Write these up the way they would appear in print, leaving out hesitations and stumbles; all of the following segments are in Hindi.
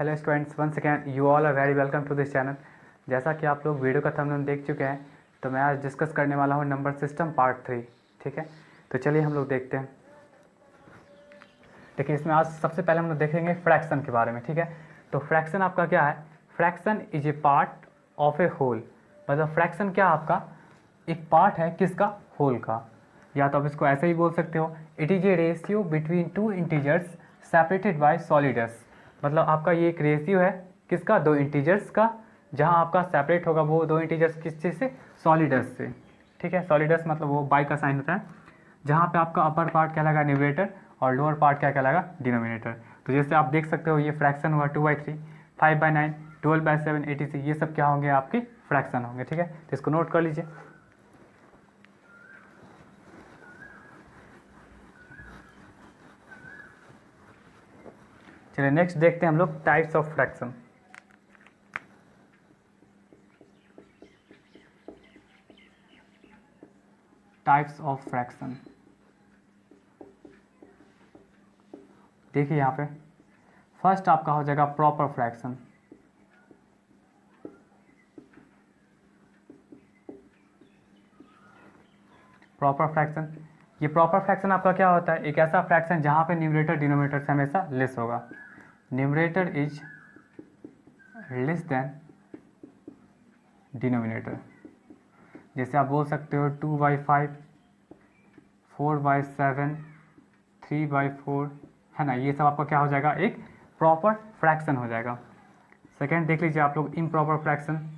Hello students, once again you all are very welcome to this channel. जैसा कि आप लोग वीडियो का थंबनेल देख चुके हैं, तो मैं आज डिस्कस करने वाला हूँ नंबर सिस्टम पार्ट 3। ठीक है, तो चलिए हम लोग देखते हैं। देखिए, इसमें आज सबसे पहले हम लोग देखेंगे फ्रैक्शन के बारे में। ठीक है, तो फ्रैक्शन आपका क्या है? Fraction is a part of a whole. मतलब फ्रैक्शन क्या आपका एक पार्ट है किसका? होल का। या तो आप इसको ऐसे ही बोल सकते हो, it is a ratio between two integers separated by solids. मतलब आपका ये एक रेशियो है किसका? दो इंटीजर्स का, जहाँ आपका सेपरेट होगा वो दो इंटीजर्स किस चीज़ से? सॉलिडस से। ठीक है, सॉलिडस मतलब वो बाई का साइन होता है, जहाँ पे आपका अपर पार्ट क्या लगा? न्यूमरेटर, और लोअर पार्ट क्या कहलाएगा? डिनोमिनेटर। तो जैसे आप देख सकते हो, ये फ्रैक्शन हुआ 2/3, 5/9, 12/7, 86, ये सब क्या होंगे? आपके फ्रैक्शन होंगे। ठीक है, तो इसको नोट कर लीजिए। चलिए नेक्स्ट देखते हैं हम लोग types of fraction. Types of fraction देखिए यहाँ पे फर्स्ट आपका हो जाएगा प्रॉपर फ्रैक्शन। प्रॉपर फ्रैक्शन, ये प्रॉपर फ्रैक्शन आपका क्या होता है? एक ऐसा फ्रैक्शन जहाँ पे न्यूमरेटर डिनोमिनेटर से हमेशा लेस होगा। Numerator is less than denominator. जैसे आप बोल सकते हो 2/5, 4/7, 3/4, है ना? ये सब आपका क्या हो जाएगा? एक प्रॉपर फ्रैक्शन हो जाएगा। सेकेंड देख लीजिए आप लोग इम्प्रॉपर फ्रैक्शन।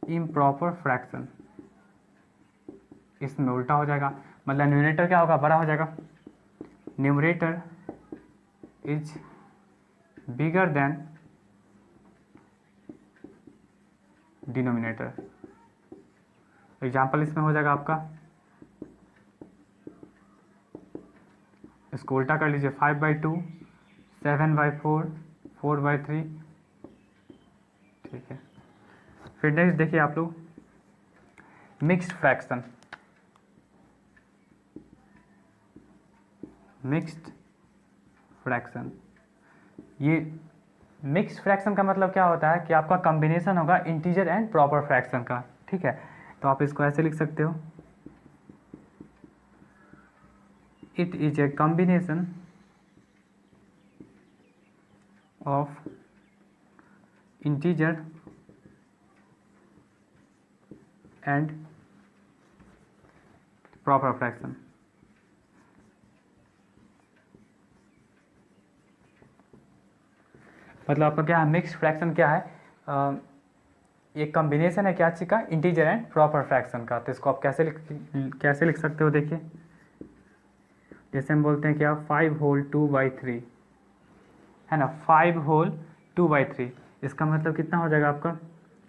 इम्प्रॉपर फ्रैक्शन इसमें उल्टा हो जाएगा। मतलब न्यूमरेटर क्या होगा? बड़ा हो जाएगा। Numerator is bigger than denominator. Example इसमें हो जाएगा आपका, इसको उल्टा कर लीजिए, 5/2, 7/4, 4/3। ठीक है, फिर नेक्स्ट देखिए आप लोग मिक्स्ड फ्रैक्शन। मिक्स्ड फ्रैक्शन, ये मिक्स्ड फ्रैक्शन का मतलब क्या होता है कि आपका कॉम्बिनेशन होगा इंटीजर एंड प्रॉपर फ्रैक्शन का। ठीक है, तो आप इसको ऐसे लिख सकते हो, it is a combination of integer and proper fraction. मतलब आपका क्या है? मिक्स्ड फ्रैक्शन क्या है? एक कॉम्बिनेशन है क्या चीज़ का? इंटीजर एंड प्रॉपर फ्रैक्शन का। तो इसको आप कैसे लिख सकते हो? देखिए, जैसे हम बोलते हैं क्या, 5 होल 2/3, है ना? 5 होल 2/3, इसका मतलब कितना हो जाएगा आपका?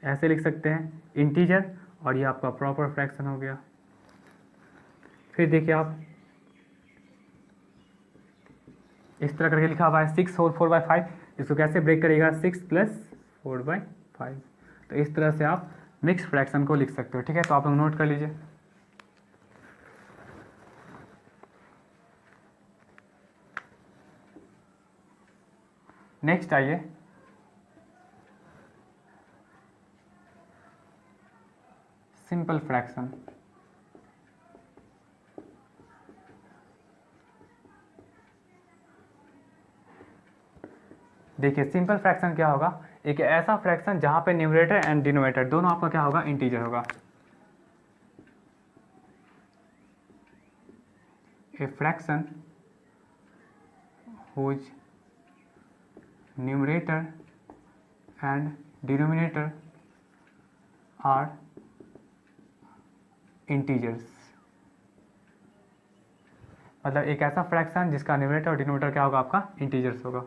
ऐसे लिख सकते हैं इंटीजर, और ये आपका प्रॉपर फ्रैक्शन हो गया। फिर देखिए आप इस तरह करके लिखा हुआ है 6 होल 4/5, इसको कैसे ब्रेक करिएगा? 6 + 4/5। तो इस तरह से आप मिक्स फ्रैक्शन को लिख सकते हो। ठीक है, तो आप लोग नोट कर लीजिए। नेक्स्ट आइए सिंपल फ्रैक्शन। देखिए सिंपल फ्रैक्शन क्या होगा? एक ऐसा फ्रैक्शन जहां पे न्यूमरेटर एंड डिनोमिनेटर दोनों आपका क्या होगा? इंटीजर होगा। A fraction whose numerator and denominator are integers। मतलब एक ऐसा फ्रैक्शन जिसका न्यूमरेटर और डिनोमिनेटर क्या होगा? आपका इंटीजर्स होगा।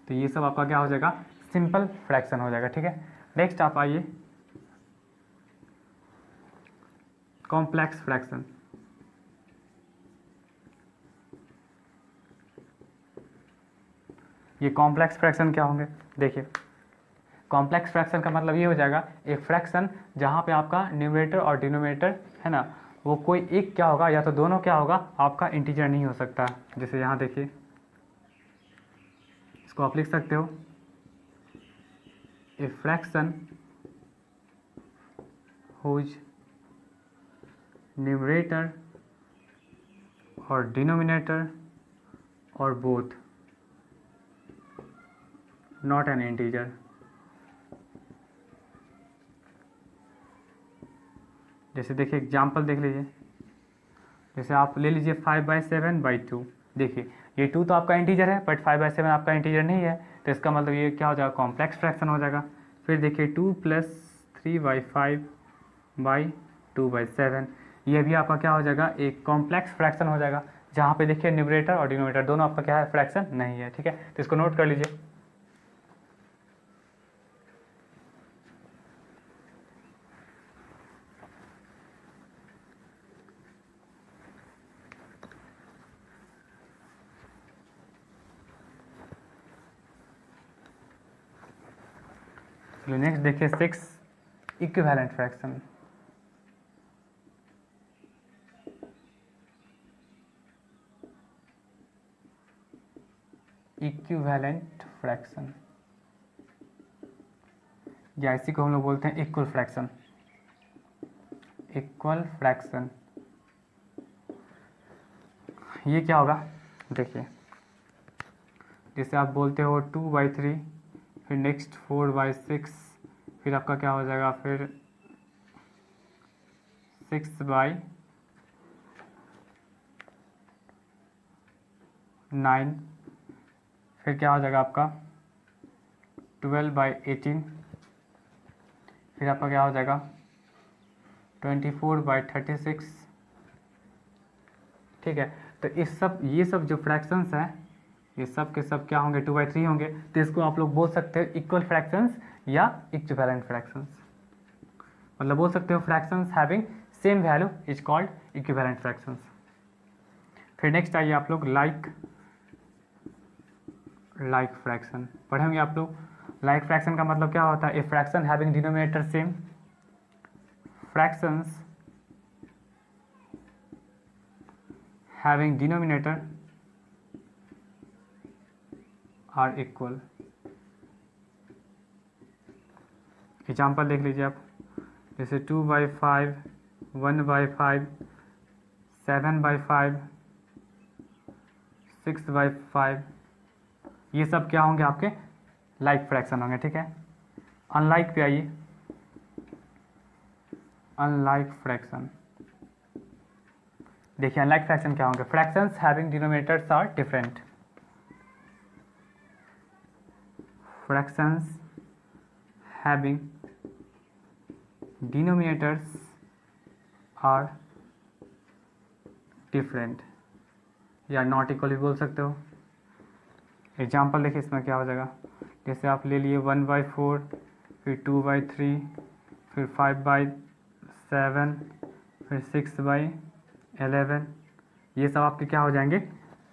तो ये सब आपका क्या हो जाएगा? सिंपल फ्रैक्शन हो जाएगा। ठीक है, नेक्स्ट आप आइए कॉम्प्लेक्स फ्रैक्शन। ये कॉम्प्लेक्स फ्रैक्शन क्या होंगे? देखिए कॉम्प्लेक्स फ्रैक्शन का मतलब ये हो जाएगा एक फ्रैक्शन जहाँ पे आपका न्यूमरेटर और डिनोमिनेटर है ना, वो कोई एक क्या होगा या तो दोनों क्या होगा, आपका इंटीजर नहीं हो सकता। जैसे यहाँ देखिए, इसको आप लिख सकते हो a fraction whose numerator or denominator or both not an integer। जैसे देखिए एग्जाम्पल देख लीजिए, जैसे आप ले लीजिए 5/7/2। देखिए ये 2 तो आपका इंटीजर है, बट 5/7 आपका इंटीजर नहीं है, तो इसका मतलब ये क्या हो जाएगा, कॉम्प्लेक्स फ्रैक्शन हो जाएगा। फिर देखिए 2 + 3/5/2/7, ये भी आपका क्या हो जाएगा, एक कॉम्प्लेक्स फ्रैक्शन हो जाएगा, जहाँ पे देखिए न्यूमरेटर और डिनोमिनेटर दोनों आपका क्या है, फ्रैक्शन नहीं है। ठीक है, तो इसको नोट कर लीजिए। नेक्स्ट देखिए 6 इक्विवेलेंट फ्रैक्शन। इक्विवेलेंट फ्रैक्शन या इसी को हम लोग बोलते हैं इक्वल फ्रैक्शन। इक्वल फ्रैक्शन ये क्या होगा, देखिए जैसे आप बोलते हो 2/3, फिर नेक्स्ट 4/6, फिर आपका क्या हो जाएगा, फिर 6/9, फिर क्या हो जाएगा आपका 12/18, फिर आपका क्या हो जाएगा 24/36। ठीक है, तो ये सब जो फ्रैक्शंस हैं, ये सब के सब क्या होंगे, 2/3 होंगे, तो इसको आप लोग बोल सकते हो इक्वल फ्रैक्शंस या इक्विवेलेंट फ्रैक्शंस। मतलब बोल सकते हो fractions having same value is called equivalent fractions. फिर नेक्स्ट आइए आप लोग लाइक फ्रैक्शन पढ़ेंगे आप लोग। लाइक फ्रैक्शन का मतलब क्या होता है, a fraction having denominator same, fractions having denominator are equal। Example देख लीजिए आप, जैसे 2/5, 1/5, 7/5, 6/5, ये सब क्या होंगे, आपके लाइक फ्रैक्शन होंगे। ठीक है, अनलाइक पे आइए, अनलाइक फ्रैक्शन। देखिए अनलाइक फ्रैक्शन क्या होंगे, fractions having denominators are different, fractions having denominators are different या नॉट इक्वल भी बोल सकते हो। एग्जाम्पल देखिए इसमें क्या हो जाएगा, जैसे आप ले लिए 1/4, फिर 2/3, फिर 5/7, फिर 6/11, ये सब आपके क्या हो जाएंगे,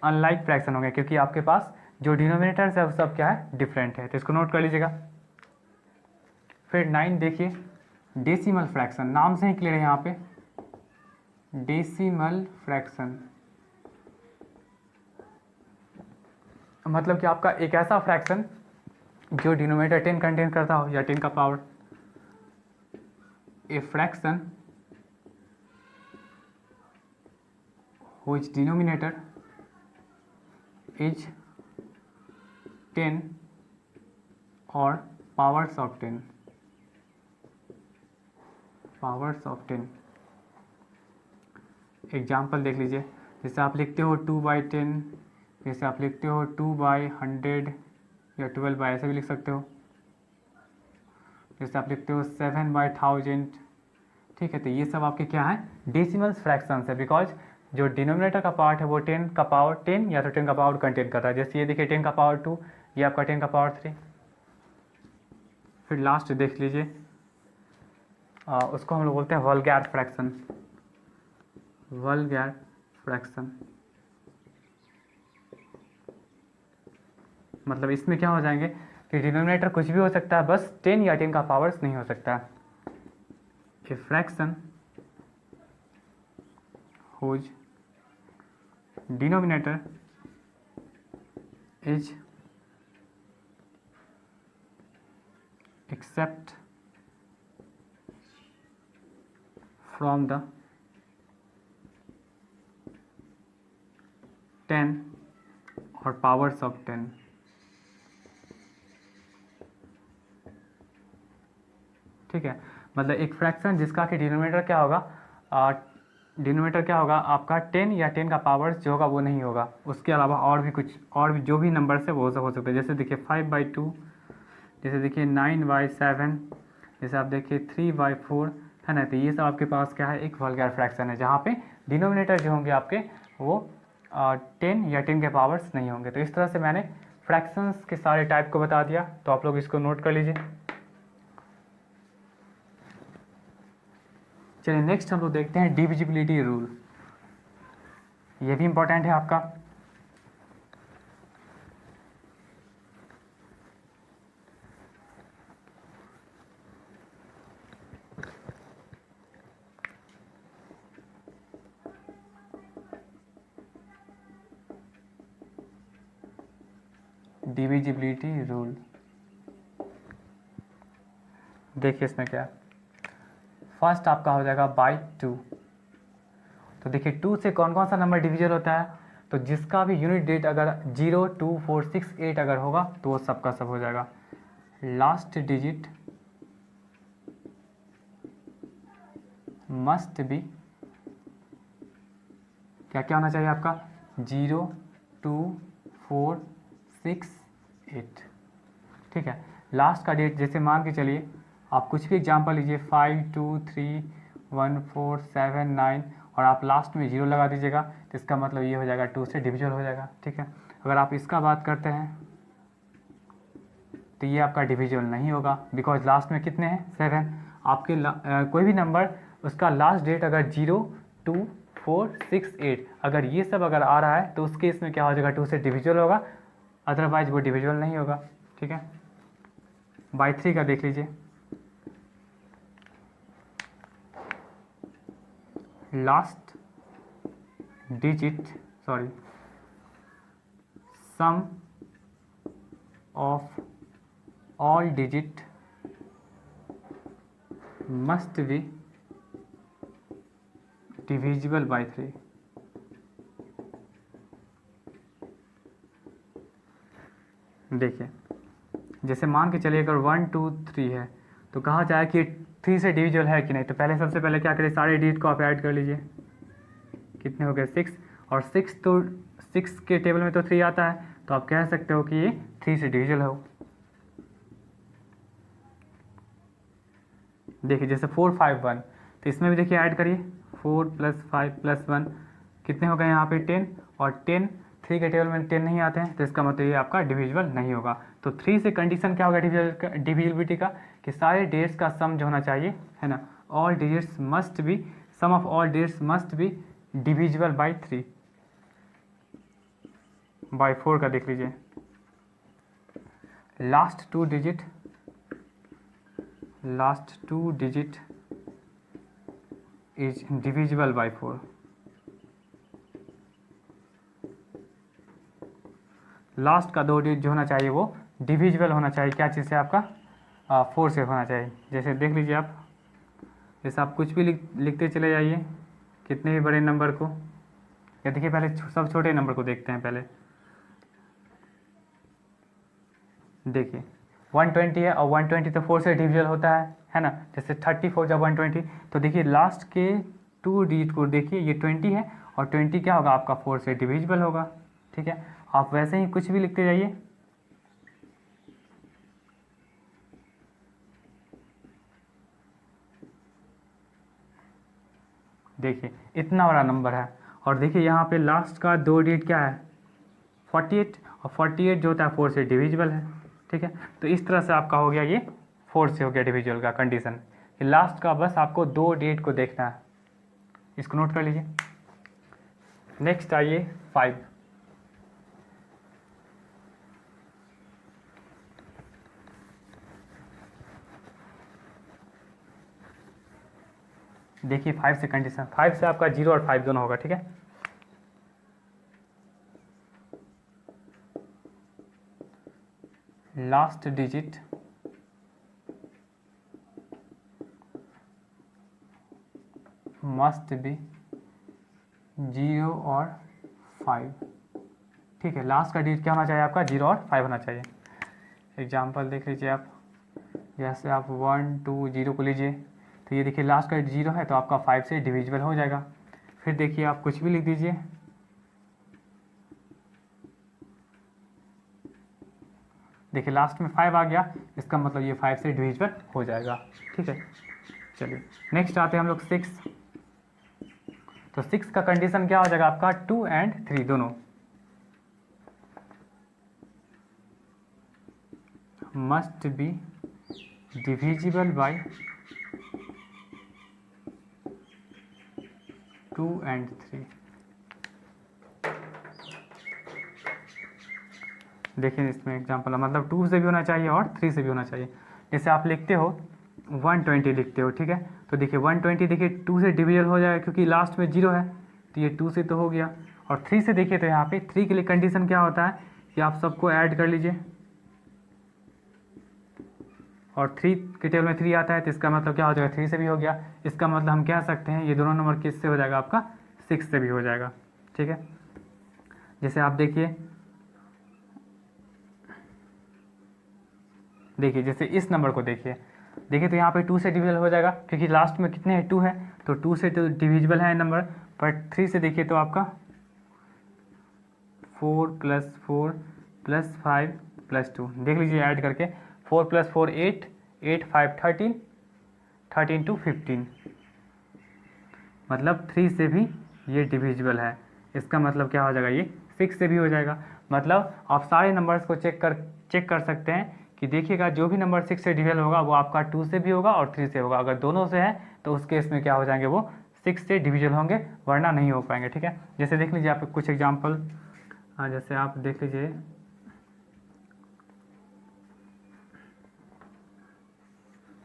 अनलाइक फ्रैक्शन होंगे, क्योंकि आपके पास जो डिनोमिनेटर्स है वो सब क्या है, डिफरेंट है। तो इसको नोट कर लीजिएगा। फिर 9 देखिए, डेसिमल फ्रैक्शन, नाम से ही क्लियर है यहाँ पे, डेसिमल फ्रैक्शन मतलब कि आपका एक ऐसा फ्रैक्शन जो डिनोमिनेटर 10 कंटेन करता हो या 10 का power, a fraction which denominator is 10 or powers of 10, powers of 10। Example देख लीजिए, जैसे आप लिखते हो 2/10, जैसे आप लिखते हो 2/100 या 12 ऐसे भी लिख सकते हो, जैसे आप लिखते हो 7/1000। ठीक है, तो ये सब आपके क्या है, डेसिमल्स फ्रैक्शंस है, बिकॉज जो डिनोमिनेटर का पार्ट है वो 10 का पावर 10 या तो 10 का पावर कंटेन करता है। जैसे ये देखिए 10 का पावर 2, ये आपका 10 का पावर 3। फिर लास्ट देख लीजिए, उसको हम लोग बोलते हैं वल्गैर फ्रैक्शन, वल्गैर फ्रैक्शन मतलब इसमें क्या हो जाएंगे, कि डिनोमिनेटर कुछ भी हो सकता है, बस 10 या 10 का पावर्स नहीं हो सकता। A fraction whose denominator is except from the 10 और powers of 10। ठीक है, मतलब एक फ्रैक्शन जिसका कि डिनोमिनेटर क्या होगा, डिनोमिनेटर क्या होगा आपका 10 या 10 का पावर्स जो होगा वो नहीं होगा, उसके अलावा और भी कुछ और भी जो भी नंबर है वो सब हो सकते हैं। जैसे देखिए 5/2, जैसे देखिए 9/7, जैसे आप देखिए 3/4, है ना। तो ये सब आपके पास क्या है, एक वल्गर फ्रैक्शन है जहाँ पे डिनोमिनेटर जो होंगे आपके वो 10 या 10 के पावर्स नहीं होंगे। तो इस तरह से मैंने फ्रैक्शंस के सारे टाइप को बता दिया, तो आप लोग इसको नोट कर लीजिए। चलिए नेक्स्ट हम लोग देखते हैं डिविजिबिलिटी रूल। ये भी इंपॉर्टेंट है आपका। डिविजिबिलिटी रूल देखिए इसमें क्या है। फर्स्ट आपका हो जाएगा बाई 2। तो देखिए 2 से कौन कौन सा नंबर डिविजल होता है, तो जिसका भी यूनिट डेट अगर 0, 2, 4, 6, 8 अगर होगा तो वो सबका सब हो जाएगा। लास्ट डिजिट मस्ट बी क्या क्या होना चाहिए आपका, 0, 2, 4, 6, 8। ठीक है, लास्ट का डेट जैसे मान के चलिए आप कुछ भी एग्जांपल लीजिए 5, 2, 3, 1, 4, 7, 9 और आप लास्ट में 0 लगा दीजिएगा, तो इसका मतलब ये हो जाएगा 2 से डिविजल हो जाएगा। ठीक है, अगर आप इसका बात करते हैं तो ये आपका डिविजल नहीं होगा, बिकॉज लास्ट में कितने हैं 7। आपके कोई भी नंबर उसका लास्ट डेट अगर 0, 2, 4, 6, 8 अगर ये सब अगर आ रहा है तो उस केस में क्या हो जाएगा, 2 से डिविजल होगा, अदरवाइज वो डिविजल नहीं होगा। ठीक है, बाई 3 का देख लीजिए। Last digit some of all digit must be divisible by 3। देखिए जैसे मान के चलिए अगर 1, 2, 3 है तो कहा जाए कि 3 से डिविजल है कि नहीं, तो पहले सबसे पहले क्या करें, सारे डिजिट को आप ऐड कर लीजिए। कितने हो गए 6, और 6 तो 6 के टेबल में तो 3 आता है, तो आप कह सकते हो कि ये 3 से डिविजल हो। देखिए जैसे 4, 5, 1, तो इसमें भी देखिए ऐड करिए 4 + 5 + 1 कितने हो गए यहाँ पे 10, और 10 3 के टेबल में 10 नहीं आते हैं, तो इसका मतलब ये आपका डिविजिबल नहीं होगा। तो 3 से कंडीशन क्या होगा डिविजिबिलिटी का, कि सारे डेट्स का सम जो होना चाहिए, है ना, all digits must be, sum of all digits must be divisible by 3। By 4 का देख लीजिए, last two digit is divisible by 4। Last का 2 डिजिट जो होना चाहिए वो डिविजिबल होना चाहिए, क्या चीज़ से आपका 4 से होना चाहिए। जैसे देख लीजिए आप, जैसे आप कुछ भी लिखते चले जाइए कितने भी बड़े नंबर को, या देखिए पहले सब छोटे नंबर को देखते हैं। पहले देखिए 120 है और 120 तो 4 से डिविजल होता है ना। जैसे 34 जब 120, तो देखिए लास्ट के 2 डिजिट को देखिए, ये 20 है और 20 क्या होगा आपका 4 से डिविजिबल होगा। ठीक है, आप वैसे ही कुछ भी लिखते जाइए। देखिए इतना बड़ा नंबर है, और देखिए यहाँ पे लास्ट का 2 डिजिट क्या है 48, और 48 जो होता है 4 से डिविजिबल है। ठीक है, तो इस तरह से आपका हो गया, ये 4 से हो गया डिविजिबल का कंडीशन, कि लास्ट का बस आपको 2 डिजिट को देखना है। इसको नोट कर लीजिए। नेक्स्ट आइए 5। देखिए 5 से कंडीशन, 5 से आपका 0 और 5 दोनों होगा, ठीक है। लास्ट डिजिट मस्ट बी 0 और 5, ठीक है। लास्ट का डिजिट क्या होना चाहिए आपका, 0 और 5 होना चाहिए। एग्जाम्पल देख लीजिए आप, जैसे आप 1 2 0 को लीजिए, तो ये देखिए लास्ट का 0 है तो आपका 5 से डिविजिबल हो जाएगा। फिर देखिए आप कुछ भी लिख दीजिए, देखिए लास्ट में 5 आ गया, इसका मतलब ये 5 से डिविजिबल हो जाएगा, ठीक है। चलिए नेक्स्ट आते हैं हम लोग 6। तो 6 का कंडीशन क्या हो जाएगा आपका, 2 और 3 दोनों मस्ट बी डिविजिबल बाय 2 और 3। देखिए इसमें एग्जांपल मतलब 2 से भी होना चाहिए और 3 से भी होना चाहिए। जैसे आप लिखते हो 120 लिखते हो, ठीक है, तो देखिए 120 देखिए 2 से डिविजल हो जाएगा क्योंकि लास्ट में 0 है, तो ये 2 से तो हो गया। और 3 से देखिए तो यहाँ पे 3 के लिए कंडीशन क्या होता है कि आप सबको ऐड कर लीजिए, और 3 के टेबल में 3 आता है, तो इसका मतलब क्या हो जाएगा, 3 से भी हो गया। इसका मतलब हम कह सकते हैं ये दोनों नंबर किससे हो जाएगा आपका, 6 से भी हो जाएगा, ठीक है। जैसे आप देखिए जैसे इस नंबर को देखिए तो यहाँ पे 2 से डिविजिबल हो जाएगा क्योंकि लास्ट में कितने हैं, 2 है, तो 2 से तो डिविजिबल है नंबर। पर 3 से देखिए तो आपका 4 + 4 + 5 + 2 देख लीजिए ऐड करके, 4 + 4 8, 8 5 13, 13 2 15, मतलब 3 से भी ये डिविजिबल है। इसका मतलब क्या हो जाएगा, ये 6 से भी हो जाएगा। मतलब आप सारे नंबर्स को चेक कर सकते हैं कि देखिएगा जो भी नंबर 6 से डिविजिबल होगा वो आपका 2 से भी होगा और 3 से होगा। अगर दोनों से है तो उस केस में क्या हो जाएंगे, वो 6 से डिविजिबल होंगे, वरना नहीं हो पाएंगे, ठीक है। जैसे देख लीजिए आप कुछ एग्जाम्पल, जैसे आप देख लीजिए,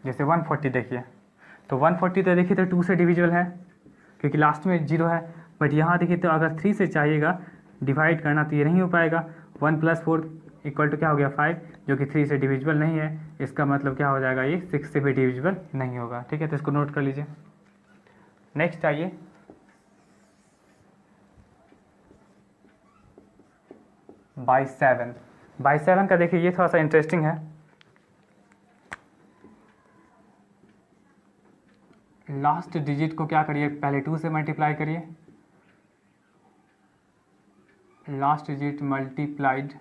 जैसे 140 देखिए, तो 140 तो देखिए तो 2 से डिविजिबल है क्योंकि लास्ट में 0 है। बट यहाँ देखिए तो अगर 3 से चाहिएगा डिवाइड करना तो ये नहीं हो पाएगा। 1 + 4 = क्या हो गया, 5, जो कि 3 से डिविजिबल नहीं है। इसका मतलब क्या हो जाएगा, ये 6 से भी डिविजिबल नहीं होगा, ठीक है। तो इसको नोट कर लीजिए। नेक्स्ट आइए बाई 7 का देखिए, ये थोड़ा सा इंटरेस्टिंग है। लास्ट डिजिट को क्या करिए, पहले 2 से मल्टीप्लाई करिए, लास्ट डिजिट मल्टीप्लाइड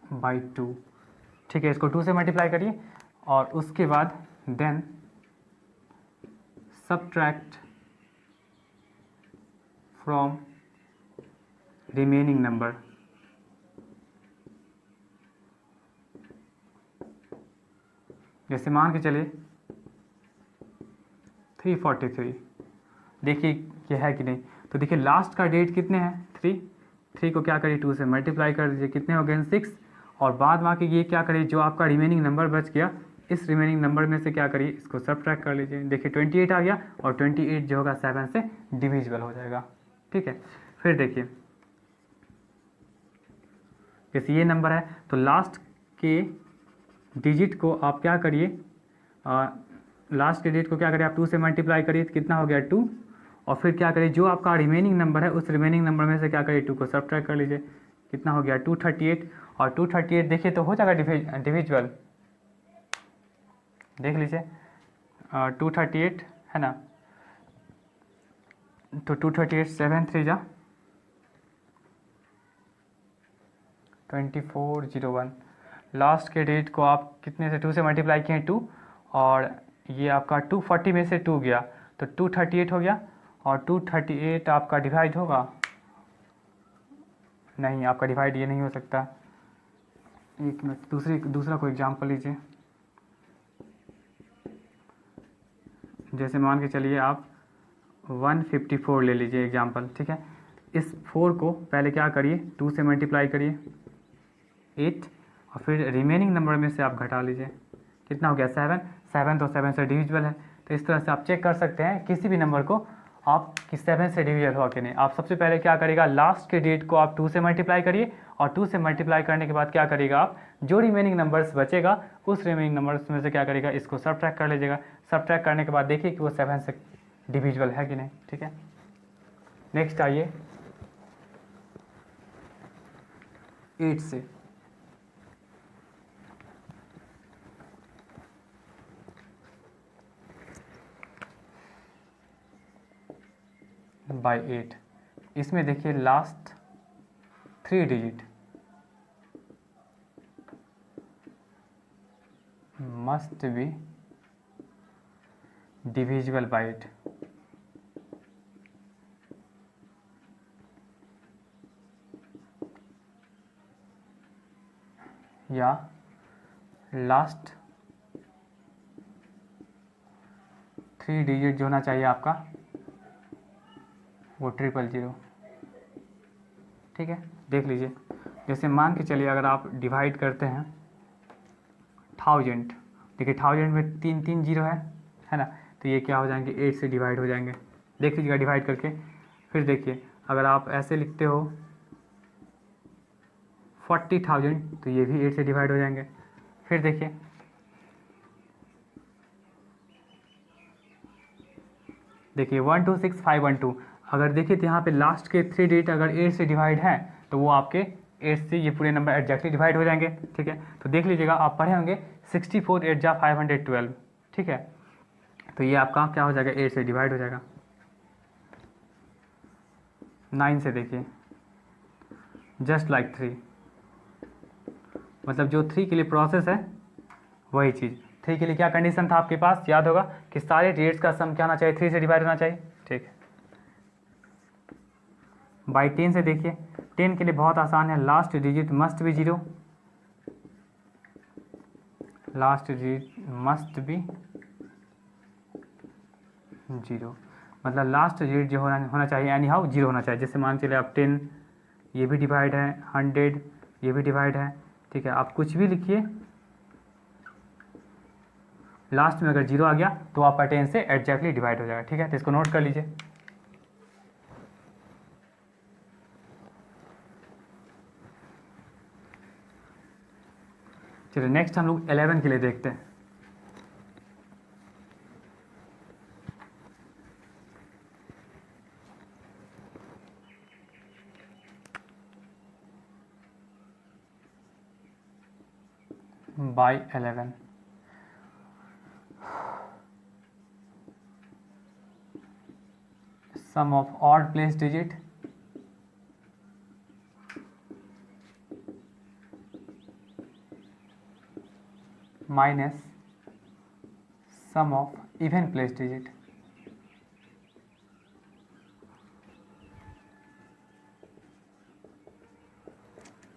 बाई 2, ठीक है। इसको 2 से मल्टीप्लाई करिए और उसके बाद then subtract from remaining number, जैसे मान के चलिए 343, देखिए ये है कि नहीं। तो देखिए लास्ट का डेट कितने हैं, 3 को क्या करिए 2 से मल्टीप्लाई कर दीजिए, कितने हो गए 6, और बाद बाकी ये क्या करिए, जो आपका रिमेनिंग नंबर बच गया इस रिमेनिंग नंबर में से क्या करिए, इसको सब्ट्रैक्ट कर लीजिए। देखिए 28 आ गया, और 28 जो होगा 7 से डिविजिबल हो जाएगा, ठीक है। फिर देखिए जैसे ये नंबर है तो लास्ट के डिजिट को आप क्या करिए, लास्ट के डिजिट को क्या करिए आप 2 से मल्टीप्लाई करिए, तो कितना हो गया 2, और फिर क्या करिए जो आपका रिमेनिंग नंबर है उस रिमेनिंग नंबर में से क्या करिए 2 को सब्ट्रैक्ट कर लीजिए, कितना हो गया 238, और 238 देखिए तो हो जाएगा डिविजिबल, देख लीजिए 238 है ना, तो 238 7 3 जा 2401। लास्ट के डेट को आप कितने से 2 से मल्टीप्लाई किए 2, और ये आपका 240 में से 2 गया तो 238 हो गया, और 238 आपका डिवाइड होगा, नहीं आपका डिवाइड ये नहीं हो सकता। एक मिनट, दूसरा कोई एग्जाम्पल लीजिए। जैसे मान के चलिए आप 154 ले लीजिए एग्जाम्पल, ठीक है। इस 4 को पहले क्या करिए 2 से मल्टीप्लाई करिए 8, और फिर रिमेनिंग नंबर में से आप घटा लीजिए, कितना हो गया 7 तो 7 से डिविजिबल है, तो इस तरह से आप चेक कर सकते हैं किसी भी नंबर को आप कि 7 से डिविजल हुआ कि नहीं। आप सबसे पहले क्या करिएगा, लास्ट के डिजिट को आप 2 से मल्टीप्लाई करिए और 2 से मल्टीप्लाई करने के बाद क्या करिएगा, आप जो रिमेनिंग नंबर्स बचेगा उस रिमेनिंग नंबर्स में से क्या करिएगा, इसको सबट्रैक्ट कर लीजिएगा। सबट्रैक्ट करने के बाद देखिए कि वो 7 से डिविजिबल है कि नहीं। ठीक है, नेक्स्ट आइए 8 से। बाई 8, इसमें देखिए last 3 digit must be divisible by 8। या लास्ट 3 डिजिट जो होना चाहिए आपका वो 000। ठीक है, देख लीजिए, जैसे मान के चलिए अगर आप डिवाइड करते हैं 1000, देखिए 1000 में 3 3 जीरो है ना, तो ये क्या हो जाएंगे, 8 से डिवाइड हो जाएंगे। देख लीजिएगा डिवाइड करके। फिर देखिए अगर आप ऐसे लिखते हो 40,000 तो ये भी 8 से डिवाइड हो जाएंगे। फिर देखिए देखिए 126512, अगर देखिए तो यहाँ पे लास्ट के 3 डिजिट अगर 8 से डिवाइड हैं तो वो आपके 8 से ये पूरे नंबर एग्जैक्टली डिवाइड हो जाएंगे। ठीक है, तो देख लीजिएगा आप पढ़े होंगे 64 8 जा 512। ठीक है, तो ये आपका क्या हो जाएगा, 8 से डिवाइड हो जाएगा। 9 से देखिए जस्ट लाइक 3, मतलब जो 3 के लिए प्रोसेस है वही चीज़। 3 के लिए क्या कंडीशन था आपके पास, याद होगा कि सारे डिजिट्स का सम क्या होना चाहिए, 3 से डिवाइड होना चाहिए। ठीक है, बाई 10 से देखिए, 10 के लिए बहुत आसान है, last digit must be 0, last digit must be 0, मतलब लास्ट डिजिट जो होना चाहिए एनी हाउ 0 होना चाहिए। जैसे मान चले आप 10, ये भी डिवाइड है, 100 ये भी डिवाइड है। ठीक है, आप कुछ भी लिखिए, लास्ट में अगर 0 आ गया तो आपका 10 से एग्जैक्टली डिवाइड हो जाएगा। ठीक है, तो इसको नोट कर लीजिए। चलिए नेक्स्ट हम लोग 11 के लिए देखते हैं। By 11, sum of odd place digit minus sum of even place digit।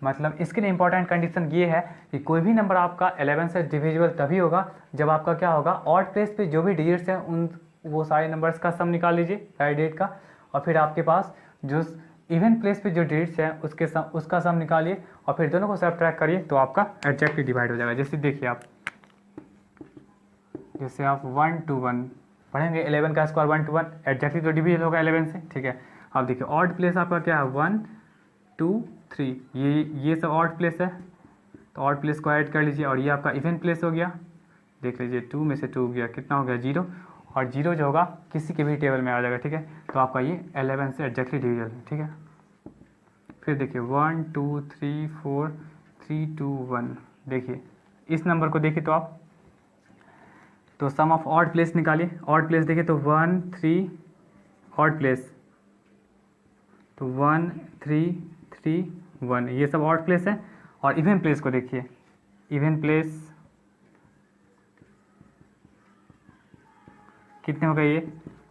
मतलब इसके लिए इंपॉर्टेंट कंडीशन ये है कि कोई भी नंबर आपका 11 से डिविजिबल तभी होगा जब आपका क्या होगा, ऑड प्लेस पे जो भी डिजिट्स हैं उन वो सारे नंबर्स का सम निकाल लीजिए सारे डिजिट का, और फिर आपके पास जो इवन प्लेस पे जो डिजिट्स हैं उसका सम निकालिए और फिर दोनों को सबट्रैक्ट करिए तो आपका एग्जैक्टली डिवाइड हो जाएगा। जैसे देखिए आप, जैसे आप 1 to 1 पढ़ेंगे, 11 का स्क्वायर 1 to 1 एग्जैक्टली तो डिविजल होगा 11 से। ठीक है, अब देखिए ऑड प्लेस आपका क्या है, 1 2 3, ये सब ऑड प्लेस है, तो ऑड प्लेस को ऐड कर लीजिए। और ये आपका इवन प्लेस हो गया, देख लीजिए 2 में से 2 गया, कितना हो गया 0, और 0 जो होगा किसी के भी टेबल में आ जाएगा। ठीक है, तो आपका ये 11 से एग्जैक्टली डिविजल है। ठीक है, फिर देखिए 1 2 3 4 3 2 1, देखिए इस नंबर को देखिए तो आप तो सम ऑफ ऑड प्लेस निकालिए। ऑड प्लेस देखिए तो 1 3 ऑड प्लेस, तो 1 3 3 1, ये सब ऑड प्लेस है। और इवन प्लेस को देखिए, इवन प्लेस कितने हो गए, ये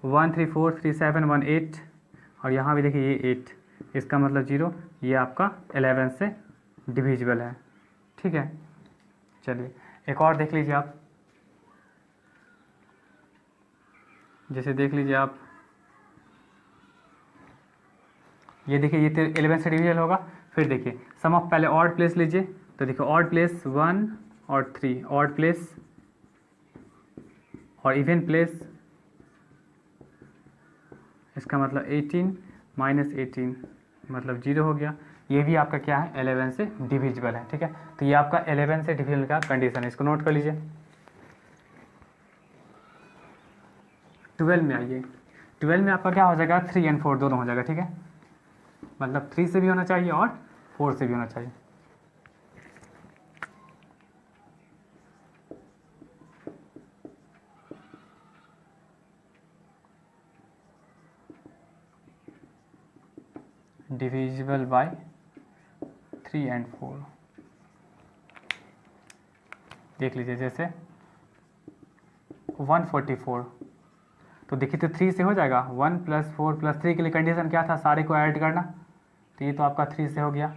1 3 4 3 7 1 8, और यहाँ भी देखिए ये 8, इसका मतलब 0, ये आपका 11 से डिविजिबल है। ठीक है, चलिए एक और देख लीजिए आप, जैसे देख लीजिए आप, ये देखिए ये 11 से डिविजल होगा। फिर देखिए सम ऑफ, पहले ऑड प्लेस लीजिए, तो देखिए ऑड प्लेस 1 और 3, ऑड प्लेस और इवन प्लेस, इसका मतलब 18 माइनस 18 मतलब 0 हो गया। ये भी आपका क्या है, 11 से डिविजिबल है, ठीक है। तो ये आपका 11 से डिविजिबल का कंडीशन है, इसको नोट कर लीजिए। 12 में आइए, 12 में आपका क्या हो जाएगा, 3 और 4 दोनों हो जाएगा, ठीक है। मतलब 3 से भी होना चाहिए और 4 से भी होना चाहिए। डिविजिबल बाय 3 एंड 4, देख लीजिए जैसे 144, तो देखिए तो 3 से हो जाएगा। 1 + 4 + 3 के लिए कंडीशन क्या था, सारे को ऐड करना, तो ये तो आपका 3 से हो गया,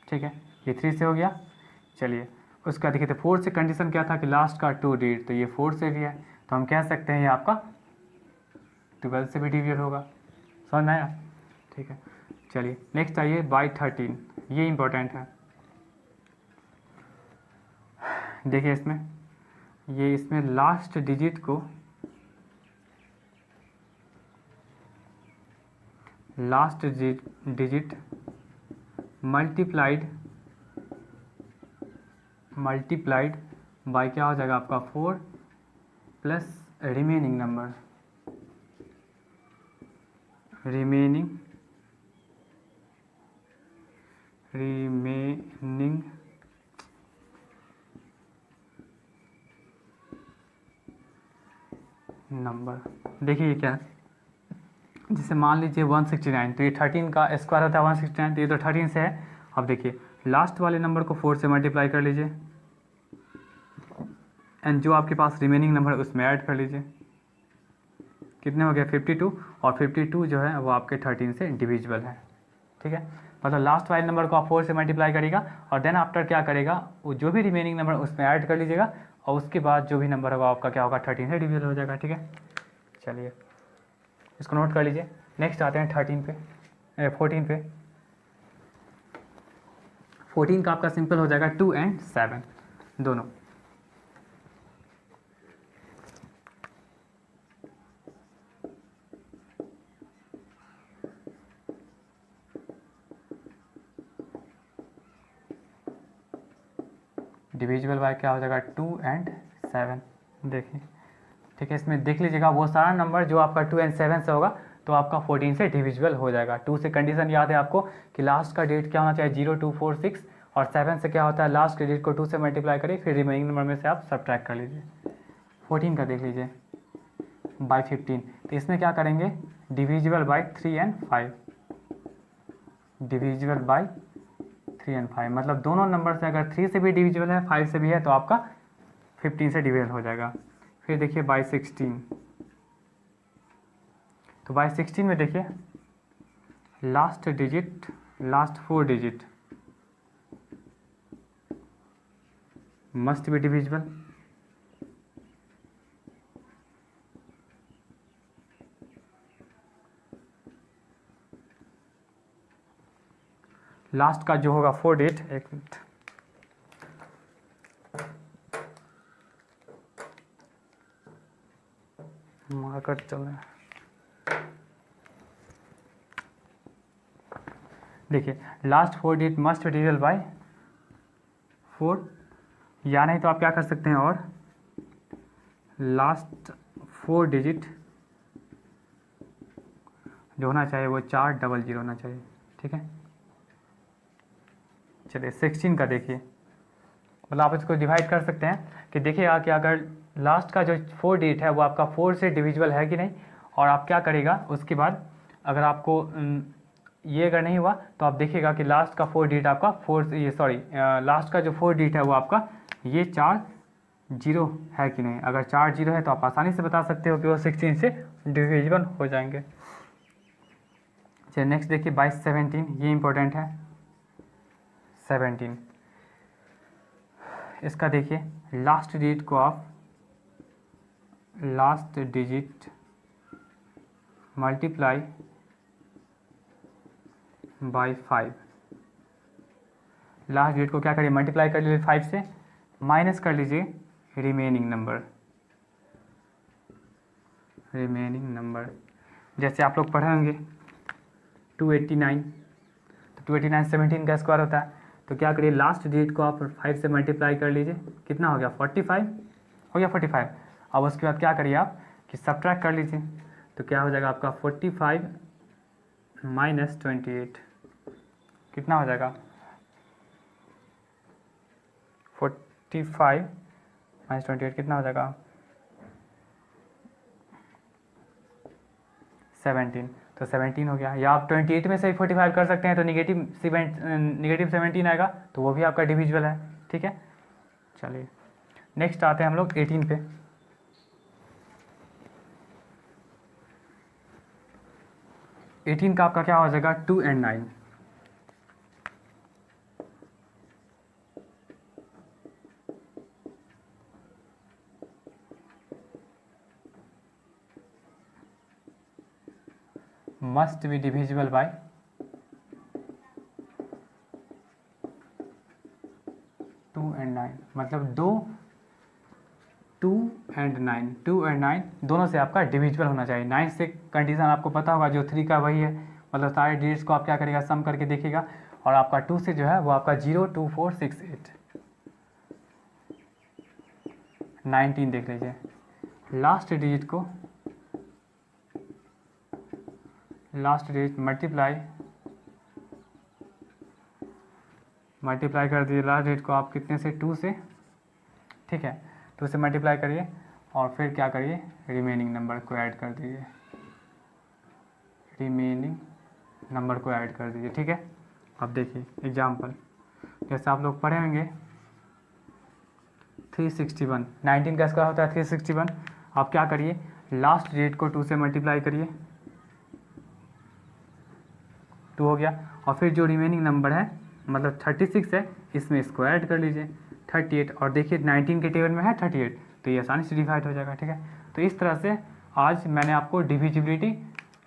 ठीक है, ये 3 से हो गया। चलिए उसका देखिए तो 4 से कंडीशन क्या था कि लास्ट का 2 डिजिट, तो ये 4 से भी है, तो हम कह सकते हैं ये आपका 12 से भी डिविजिबल होगा। समझ में आया, ठीक है। चलिए नेक्स्ट आइए बाई 13, ये इंपॉर्टेंट है। देखिए इसमें लास्ट डिजिट को डिजिट मल्टीप्लाइड बाय क्या हो जाएगा आपका 4 plus remaining number, remaining number. देखिए ये क्या है, जैसे मान लीजिए 169, तो ये 13 का स्क्वायर होता है 169, तो ये तो 13 से है। अब देखिए लास्ट वाले नंबर को 4 से मल्टीप्लाई कर लीजिए, एंड जो आपके पास रिमेनिंग नंबर है उसमें ऐड कर लीजिए, कितने हो गए 52, और 52 जो है वो आपके 13 से डिविजिबल है, ठीक है। मतलब लास्ट वाले नंबर को आप 4 से मल्टीप्लाई करेगा, और देन आफ्टर क्या करेगा, वो जो भी रिमेनिंग नंबर उसमें ऐड कर लीजिएगा, और उसके बाद जो भी नंबर होगा आपका क्या होगा 13 से डिविजिबल हो जाएगा, ठीक है। चलिए इसको नोट कर लीजिए। नेक्स्ट आते हैं 14 पे। 14 का आपका सिंपल हो जाएगा 2 और 7 दोनों। डिविजिबल बाय क्या हो जाएगा 2 और 7, देखिए, ठीक है। इसमें देख लीजिएगा वो सारा नंबर जो आपका 2 और 7 से होगा तो आपका 14 से डिविजिबल हो जाएगा। 2 से कंडीशन याद है आपको कि लास्ट का डेट क्या होना चाहिए 0, 2, 4, 6, और 7 से क्या होता है लास्ट के डेट को 2 से मल्टीप्लाई करिए, फिर रिमेनिंग नंबर में से आप सब्ट्रैक्ट कर लीजिए। 14 का देख लीजिए बाय 15, तो इसमें क्या करेंगे डिविजिबल बाय 3 और 5, डिविजिबल बाय 3 और 5, मतलब दोनों नंबर से अगर 3 से भी डिविजिबल है 5 से भी है तो आपका 15 से डिविजिबल हो जाएगा। फिर देखिए बाय 16, तो बाय 16 में देखिए last 4 digit must be divisible, last का जो होगा 4 डिजिट, एक मिनट मार्कर चल रहा है, देखिए last 4 digit must divisible by 4, या नहीं तो आप क्या कर सकते हैं, और लास्ट 4 डिजिट जो होना चाहिए वो 400 होना चाहिए, ठीक है। चलिए 16 का देखिए, मतलब आप इसको डिवाइड कर सकते हैं कि देखिएगा कि अगर लास्ट का जो 4 डिजिट है वो आपका 4 से डिविजिबल है कि नहीं, और आप क्या करेगा उसके बाद अगर आपको ये अगर नहीं हुआ तो आप देखिएगा कि लास्ट का 4 डिजिट आपका 4 से, ये सॉरी लास्ट का जो 4 डिजिट है वो आपका ये 4 0 है कि नहीं। अगर 4 0 है तो आप आसानी से बता सकते हो कि वो 16 से डिविजिबल हो जाएंगे। चलिए नेक्स्ट देखिए बाय 17, ये इंपॉर्टेंट है 17, इसका देखिए लास्ट डिजिट को आप last digit multiply by 5, last digit को क्या करिए मल्टीप्लाई कर लीजिए 5 से, माइनस कर लीजिए रिमेनिंग नंबर, रिमेनिंग नंबर। जैसे आप लोग पढ़े होंगे 289, तो 289 17 का स्क्वायर होता है, तो क्या करिए लास्ट डिजिट को आप 5 से मल्टीप्लाई कर लीजिए, कितना हो गया 45, हो गया 45। अब उसके बाद क्या करिए आप कि सब्ट्रैक्ट कर लीजिए, तो क्या हो जाएगा आपका 45 माइनस 28, कितना हो जाएगा 45 माइनस 28 कितना हो जाएगा 17, तो 17 हो गया। या आप 28 में से 45 कर सकते हैं, तो नेगेटिव 17 आएगा, तो वो भी आपका डिविजिबल है, ठीक है। चलिए नेक्स्ट आते हैं हम लोग 18 पे। 18 का आपका क्या हो जाएगा 2 और 9, मस्ट बी डिविजिबल बाय 2 और 9, मतलब 2 और 9 दोनों से आपका डिविजिबल होना चाहिए। 9 से कंडीशन आपको पता होगा, जो 3 का वही है, मतलब सारे डिजिट्स को आप क्या करेगा सम करके देखिएगा, और आपका 2 से जो है वो आपका 0 2 4 6 8 19 देख लीजिए। लास्ट डिजिट मल्टीप्लाई कर दीजिए लास्ट डिजिट को आप कितने से 2 से, ठीक है, 2 से मल्टीप्लाई करिए और फिर क्या करिए रिमेनिंग नंबर को ऐड कर दीजिए, ठीक है। अब देखिए एग्जाम्पल, जैसे आप लोग पढ़े होंगे 361, 19 का स्क्वायर होता है 361। आप क्या करिए लास्ट डिजिट को 2 से मल्टीप्लाई करिए, 2 हो गया, और फिर जो रिमेनिंग नंबर है मतलब 36 है, इसमें स्क्वायर ऐड कर लीजिए 38, और देखिए 19 के टेबल में है 38, तो ये आसानी से डिवाइड हो जाएगा, ठीक है। तो इस तरह से आज मैंने आपको डिविजिबिलिटी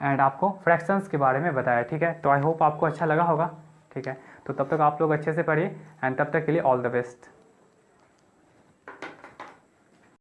एंड आपको फ्रैक्शंस के बारे में बताया, ठीक है। तो आई होप आपको अच्छा लगा होगा, ठीक है। तो तब तक आप लोग अच्छे से पढ़िए, एंड तब तक के लिए ऑल द बेस्ट।